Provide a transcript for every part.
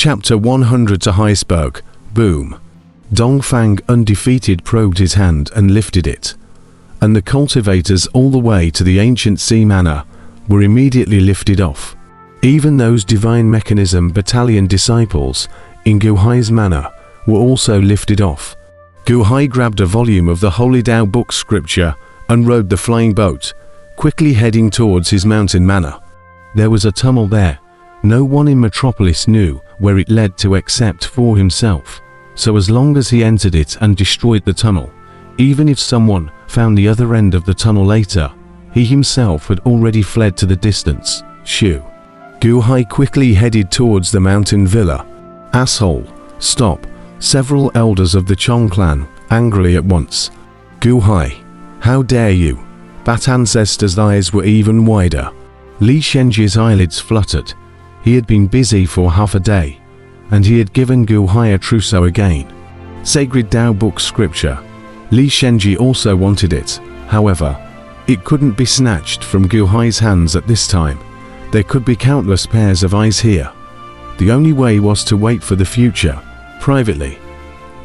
Chapter 100 to Iceberg. Boom. Dongfang undefeated probed his hand and lifted it. And the cultivators all the way to the ancient sea manor were immediately lifted off. Even those divine mechanism battalion disciples in Gu Hai's manor were also lifted off. Gu Hai grabbed a volume of the Holy Tao book scripture and rode the flying boat, quickly heading towards his mountain manor. There was a tunnel there. No one in Metropolis knew where it led to except for himself. So as long as he entered it and destroyed the tunnel, even if someone found the other end of the tunnel later, he himself had already fled to the distance. Shoo. Gu Hai quickly headed towards the mountain villa. Asshole, stop. Several elders of the Chong clan, angrily at once. Gu Hai, how dare you? Bat Ancestor's eyes were even wider. Li Shenji's eyelids fluttered. He had been busy for half a day, and he had given Gu Hai a trousseau again. Sacred Tao book scripture. Li Shenji also wanted it. However, it couldn't be snatched from Gu Hai's hands at this time. There could be countless pairs of eyes here. The only way was to wait for the future, privately,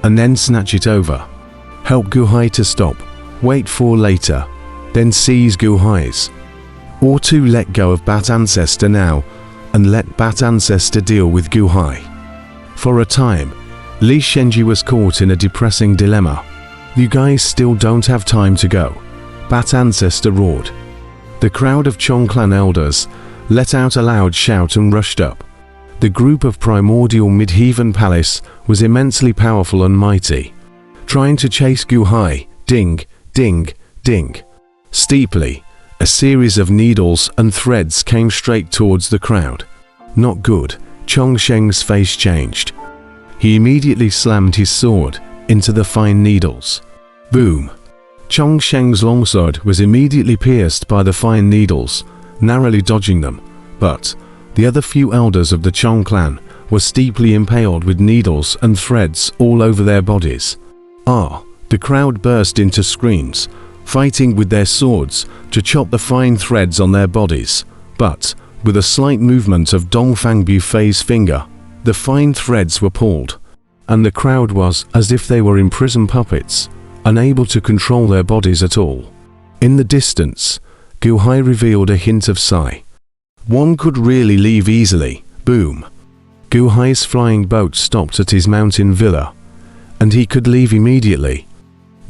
and then snatch it over. Help Gu Hai to stop, wait for later, then seize Gu Hai's. Or to let go of Bat Ancestor now, and let Bat Ancestor deal with Gu Hai. For a time, Li Shenji was caught in a depressing dilemma. You guys still don't have time to go, Bat Ancestor roared. The crowd of Chong clan elders let out a loud shout and rushed up. The group of primordial Midheaven Palace was immensely powerful and mighty. Trying to chase Gu Hai, ding, ding, ding. Steeply, a series of needles and threads came straight towards the crowd. Not good. Chong Sheng's face changed. He immediately slammed his sword into the fine needles. Boom. Chong Sheng's longsword was immediately pierced by the fine needles, narrowly dodging them, but the other few elders of the Chong clan were steeply impaled with needles and threads all over their bodies. Ah! The crowd burst into screams, fighting with their swords to chop the fine threads on their bodies, but with a slight movement of Dongfang Bufei's finger, the fine threads were pulled, and the crowd was as if they were imprisoned puppets, unable to control their bodies at all. In the distance, Gu Hai revealed a hint of sigh. One could really leave easily. Boom. Gu Hai's flying boat stopped at his mountain villa, and he could leave immediately.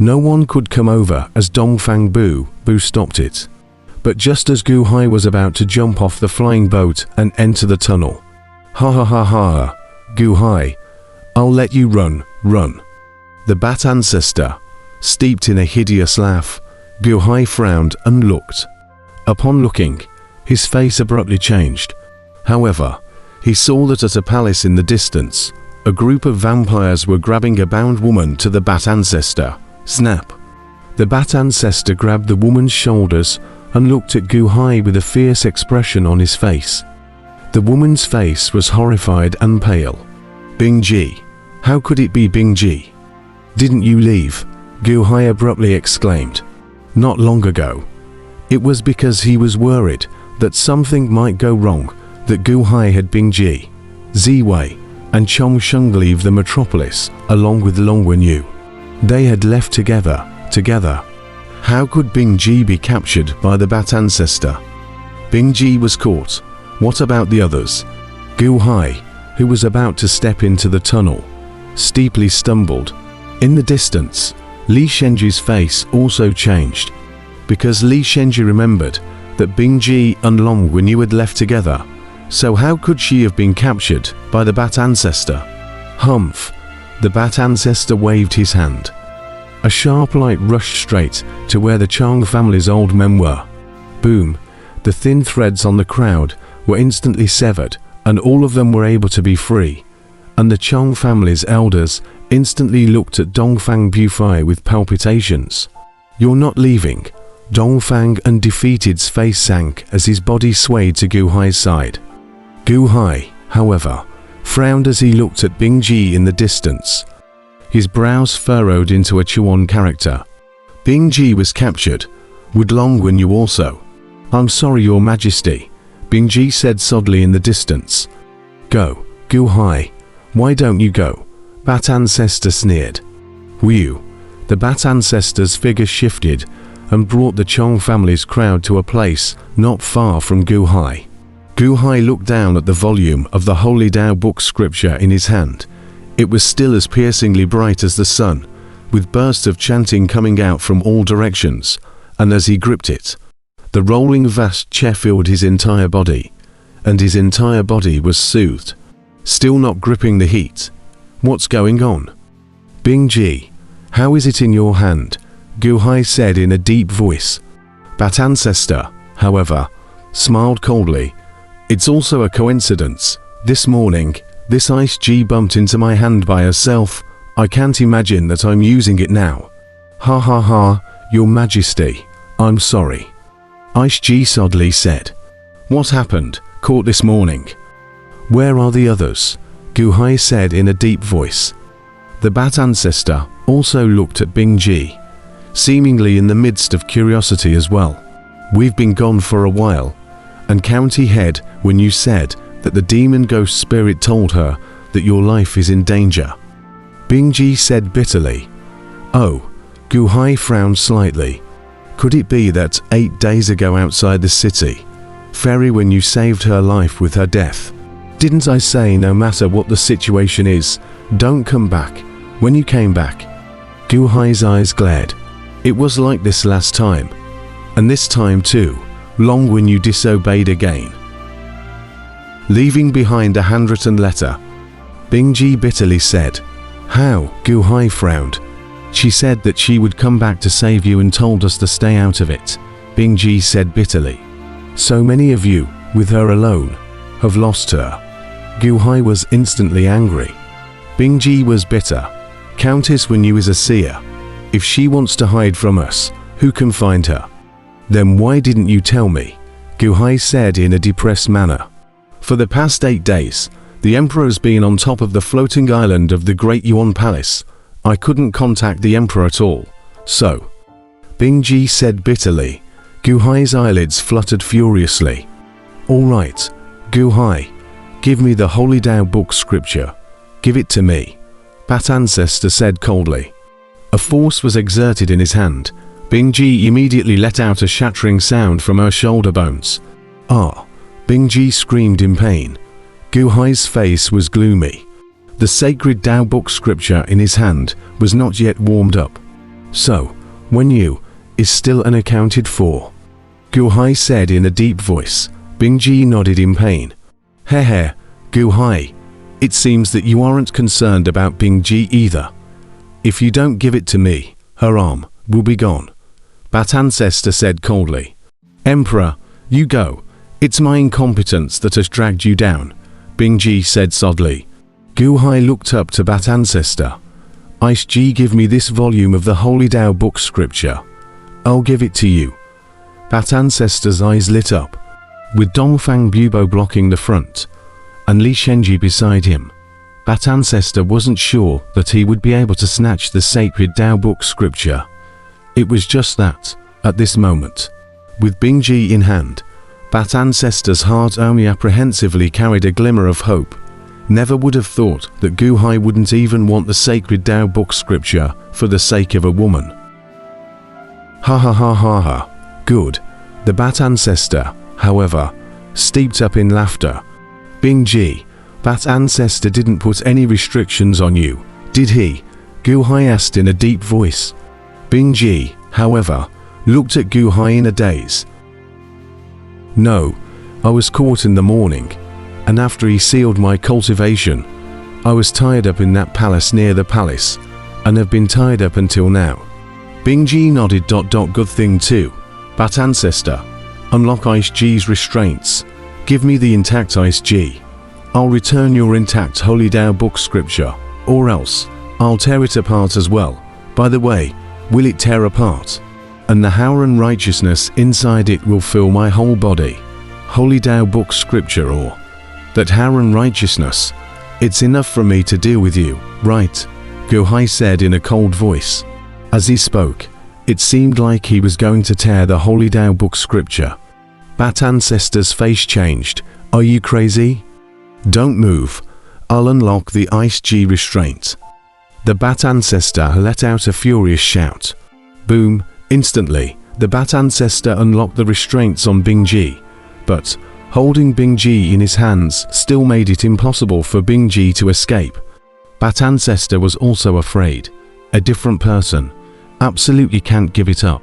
No one could come over as Dongfang Bu stopped it. But just as Gu Hai was about to jump off the flying boat and enter the tunnel. Ha ha ha ha, Gu Hai, I'll let you run. The Bat Ancestor, steeped in a hideous laugh, Gu Hai frowned and looked. Upon looking, his face abruptly changed. However, he saw that at a palace in the distance, a group of vampires were grabbing a bound woman to the Bat Ancestor. Snap! The Bat Ancestor grabbed the woman's shoulders and looked at Gu Hai with a fierce expression on his face. The woman's face was horrified and pale. Bing Ji. How could it be Bing Ji? Didn't you leave? Gu Hai abruptly exclaimed. Not long ago. It was because he was worried that something might go wrong that Gu Hai had Bing Ji, Ziwei, and Chong Sheng leave the metropolis along with Long Wenyu. They had left together. How could Bing Ji be captured by the Bat Ancestor? Bing Ji was caught. What about the others? Gu Hai, who was about to step into the tunnel, steeply stumbled. In the distance, Li Shenji's face also changed, because Li Shenji remembered that Bing Ji and Long Wenyu had left together. So how could she have been captured by the Bat Ancestor? Humph! The Bat Ancestor waved his hand. A sharp light rushed straight to where the Chong family's old men were. Boom! The thin threads on the crowd were instantly severed, and all of them were able to be free. And the Chong family's elders instantly looked at Dongfang Bufei with palpitations. You're not leaving. Dongfang Undefeated's face sank as his body swayed to Gu Hai's side. Gu Hai, however, frowned as he looked at Bing Ji in the distance. His brows furrowed into a Chuan character. Bing Ji was captured. Would Long Wenyu also? I'm sorry, Your Majesty, Bing Ji said softly in the distance. Go, Gu Hai, Why don't you go? Bat Ancestor sneered. Whew. The Bat Ancestor's figure shifted and brought the Chong family's crowd to a place not far from Gu Hai. Gu Hai looked down at the volume of the Holy Dao book scripture in his hand. It was still as piercingly bright as the sun, with bursts of chanting coming out from all directions, and as he gripped it, the rolling vast che filled his entire body, and his entire body was soothed, still not gripping the heat. What's going on? Bing Ji, how is it in your hand? Gu Hai said in a deep voice. Bat Ancestor, however, smiled coldly. It's also a coincidence. This morning, this ice G bumped into my hand by herself. I can't imagine that I'm using it now. Ha ha ha, Your Majesty, I'm sorry. Ice G Sodley said. What happened? Caught this morning. Where are the others? Gu Hai said in a deep voice. The Bat Ancestor also looked at Bing Ji, seemingly in the midst of curiosity as well. We've been gone for a while, and County Head, when you said that the demon ghost spirit told her that your life is in danger. Bing Ji said bitterly. Oh, Gu Hai frowned slightly. Could it be that 8 days ago outside the city, Ferry, when you saved her life with her death? Didn't I say no matter what the situation is, don't come back? When you came back, Gu Hai's eyes glared. It was like this last time, and this time too, long when you disobeyed again. Leaving behind a handwritten letter, Bing Ji bitterly said. How? Gu Hai frowned. She said that she would come back to save you and told us to stay out of it, Bing Ji said bitterly. So many of you, with her alone, have lost her. Gu Hai was instantly angry. Bing Ji was bitter. Countess Wenyu is a seer. If she wants to hide from us, who can find her? Then why didn't you tell me? Gu Hai said in a depressed manner. For the past 8 days, the Emperor's been on top of the floating island of the Great Yuan Palace. I couldn't contact the Emperor at all, so. Bing Ji said bitterly. Gu Hai's eyelids fluttered furiously. All right, Gu Hai, give me the Holy Dao book scripture. Give it to me, Bat Ancestor said coldly. A force was exerted in his hand. Bing Ji immediately let out a shattering sound from her shoulder bones. Ah! Bing Ji screamed in pain. Gu Hai's face was gloomy. The sacred Dao book scripture in his hand was not yet warmed up. So, Wenyu is still unaccounted for, Gu Hai said in a deep voice. Bing Ji nodded in pain. Heh, Gu Hai, it seems that you aren't concerned about Bing Ji either. If you don't give it to me, her arm will be gone, Bat Ancestor said coldly. Emperor, you go. It's my incompetence that has dragged you down, Bing Ji said sodly. Gu Hai looked up to Bat Ancestor. Ice Ji, give me this volume of the Holy Dao book scripture. I'll give it to you. Bat Ancestor's eyes lit up, with Dongfang Bubo blocking the front, and Li Shenji beside him. Bat Ancestor wasn't sure that he would be able to snatch the sacred Dao book scripture. It was just that, at this moment, with Bing Ji in hand, Bat Ancestor's heart only apprehensively carried a glimmer of hope. Never would have thought that Gu Hai wouldn't even want the sacred Dao book scripture for the sake of a woman. Ha ha ha ha ha. Good. The Bat Ancestor, however, steeped up in laughter. Bing Ji, Bat Ancestor didn't put any restrictions on you, did he? Gu Hai asked in a deep voice. Bing Ji, however, looked at Gu Hai in a daze. No, I was caught in the morning, and after he sealed my cultivation, I was tied up in that palace near the palace, and have been tied up until now. Bing Ji nodded. Good thing too, Bat Ancestor. Unlock Ice G's restraints. Give me the intact Ice G. I'll return your intact Holy Dao book scripture, or else I'll tear it apart as well. By the way, will it tear apart? And the Howran righteousness inside it will fill my whole body. Holy Dao book scripture, or that Howran righteousness. It's enough for me to deal with you, right? Gu Hai said in a cold voice. As he spoke, it seemed like he was going to tear the Holy Dao book scripture. Bat Ancestor's face changed. Are you crazy? Don't move. I'll unlock the Ice G restraint." The Bat Ancestor let out a furious shout. Boom! Instantly, the Bat Ancestor unlocked the restraints on Bing Ji, but holding Bing Ji in his hands still made it impossible for Bing Ji to escape. Bat Ancestor was also afraid. A different person. Absolutely can't give it up.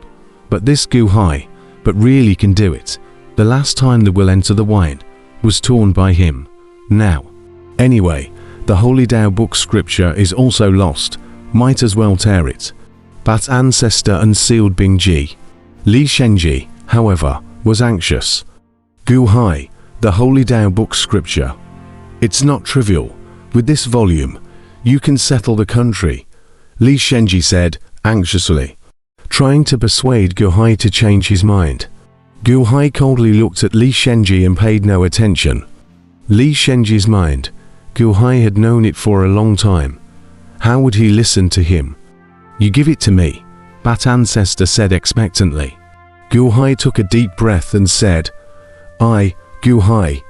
But this Gu Hai, but really can do it. The last time the will enter the wine was torn by him. Now. Anyway, the Holy Tao book scripture is also lost. Might as well tear it. Bat Ancestor unsealed Bing Ji. Li Shenji, however, was anxious. Gu Hai, the Holy Tao book scripture. It's not trivial. With this volume, you can settle the country, Li Shenji said, anxiously, trying to persuade Gu Hai to change his mind. Gu Hai coldly looked at Li Shenji and paid no attention. Li Shenji's mind. Gu Hai had known it for a long time. How would he listen to him? "You give it to me," Bat Ancestor said expectantly. Gu Hai took a deep breath and said, "I, Gu Hai,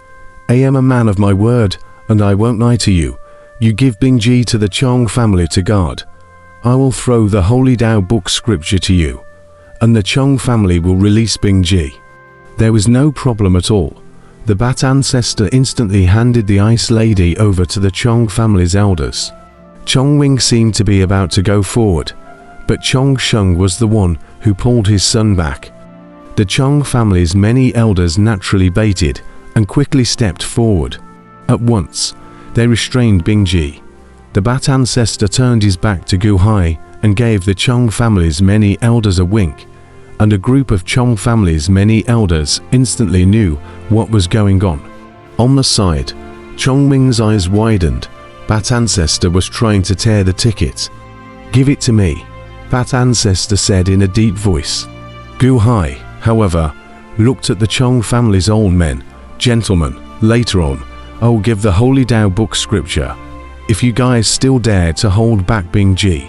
am a man of my word, and I won't lie to you. You give Bing Ji to the Chong family to guard. I will throw the Holy Tao book scripture to you, and the Chong family will release Bing Ji." There was no problem at all. The Bat Ancestor instantly handed the Ice Lady over to the Chong family's elders. Chong Wing seemed to be about to go forward, but Chong Sheng was the one who pulled his son back. The Chong family's many elders naturally baited and quickly stepped forward. At once, they restrained Bing Ji. The Bat Ancestor turned his back to Gu Hai and gave the Chong family's many elders a wink, and a group of Chong family's many elders instantly knew what was going on. On the side, Chong Ming's eyes widened. Bat Ancestor was trying to tear the ticket. "Give it to me," Bat Ancestor said in a deep voice. Gu Hai, however, looked at the Chong family's old men. "Gentlemen, later on, I'll give the Holy Tao book scripture. If you guys still dare to hold back Bing Ji,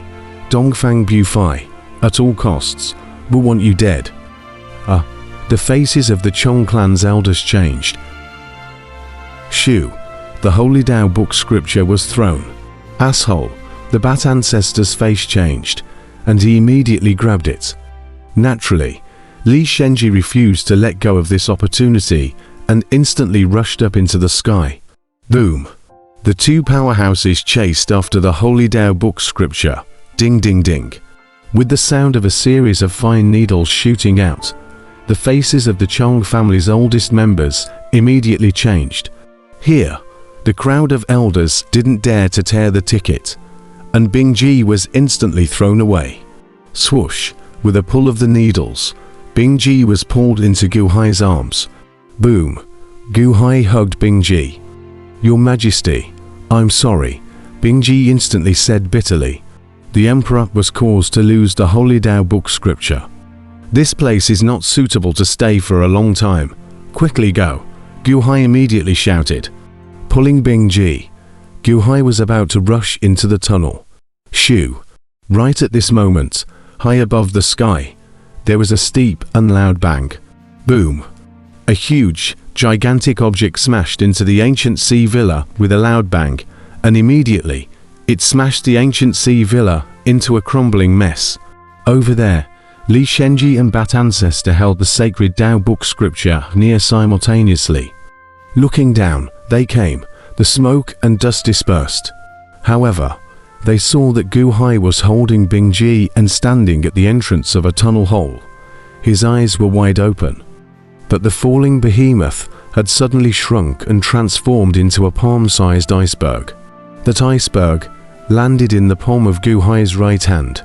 Dongfang Bufei, at all costs, will want you dead." The faces of the Chong clan's elders changed. Shoo! The Holy Tao book scripture was thrown. Asshole! The Bat Ancestor's face changed, and he immediately grabbed it. Naturally, Li Shenji refused to let go of this opportunity and instantly rushed up into the sky. Boom! The two powerhouses chased after the Holy Tao book scripture. Ding ding ding! With the sound of a series of fine needles shooting out, the faces of the Chong family's oldest members immediately changed. Here, the crowd of elders didn't dare to tear the ticket, and Bing Ji was instantly thrown away. Swoosh! With a pull of the needles, Bing Ji was pulled into Gu Hai's arms. Boom! Gu Hai hugged Bing Ji. "Your Majesty, I'm sorry," Bing Ji instantly said bitterly. The Emperor was caused to lose the Holy Tao book scripture. "This place is not suitable to stay for a long time. Quickly go," Gu Hai immediately shouted. Pulling Bing Ji, Gu Hai was about to rush into the tunnel. Shoo! Right at this moment, high above the sky, there was a steep and loud bang. Boom! A huge, gigantic object smashed into the ancient sea villa with a loud bang, and immediately, it smashed the ancient sea villa into a crumbling mess. Over there, Li Shenji and Bat Ancestor held the sacred Tao book scripture near simultaneously. Looking down, they came, the smoke and dust dispersed. However, they saw that Gu Hai was holding Bing Ji and standing at the entrance of a tunnel hole. His eyes were wide open. But the falling behemoth had suddenly shrunk and transformed into a palm-sized iceberg. That iceberg landed in the palm of Gu Hai's right hand.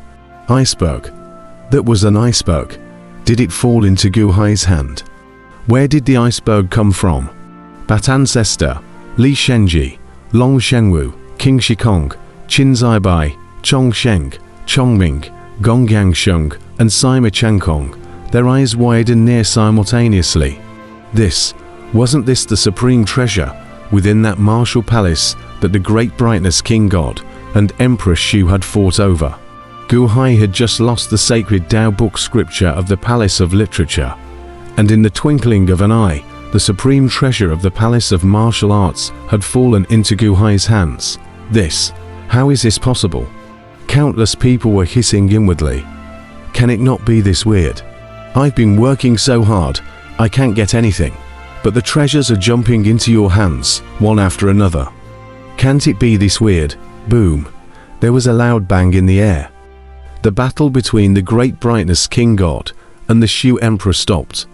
Iceberg. That was an iceberg. Did it fall into Gu Hai's hand? Where did the iceberg come from? Bat Ancestor, Li Shenji, Long Shenwu, King Shikong, Qin Zaibai, Chong Sheng, Chong Ming, Gong Yangsheng, and Sima Changkong, their eyes widened near simultaneously. Wasn't this the supreme treasure within that martial palace that the great brightness King God and Empress Shu had fought over? Gu Hai had just lost the sacred Tao book scripture of the Palace of Literature, and in the twinkling of an eye, The supreme treasure of the Palace of Martial Arts had fallen into Gu Hai's hands. How is this possible? Countless people were hissing inwardly. Can it not be this weird? I've been working so hard, I can't get anything. But the treasures are jumping into your hands, one after another. Can't it be this weird? Boom. There was a loud bang in the air. The battle between the Great Brightness King God and the Shu Emperor stopped.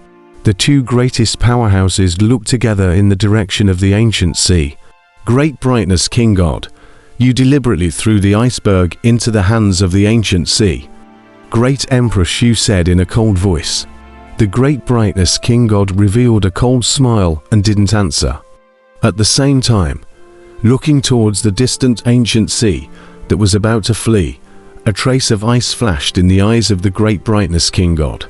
The two greatest powerhouses looked together in the direction of the ancient sea. Great Brightness King God, you deliberately threw the iceberg into the hands of the ancient sea. Great Emperor Shu said in a cold voice. The Great Brightness King God revealed a cold smile and didn't answer. At the same time, looking towards the distant ancient sea that was about to flee, a trace of ice flashed in the eyes of the Great Brightness King God.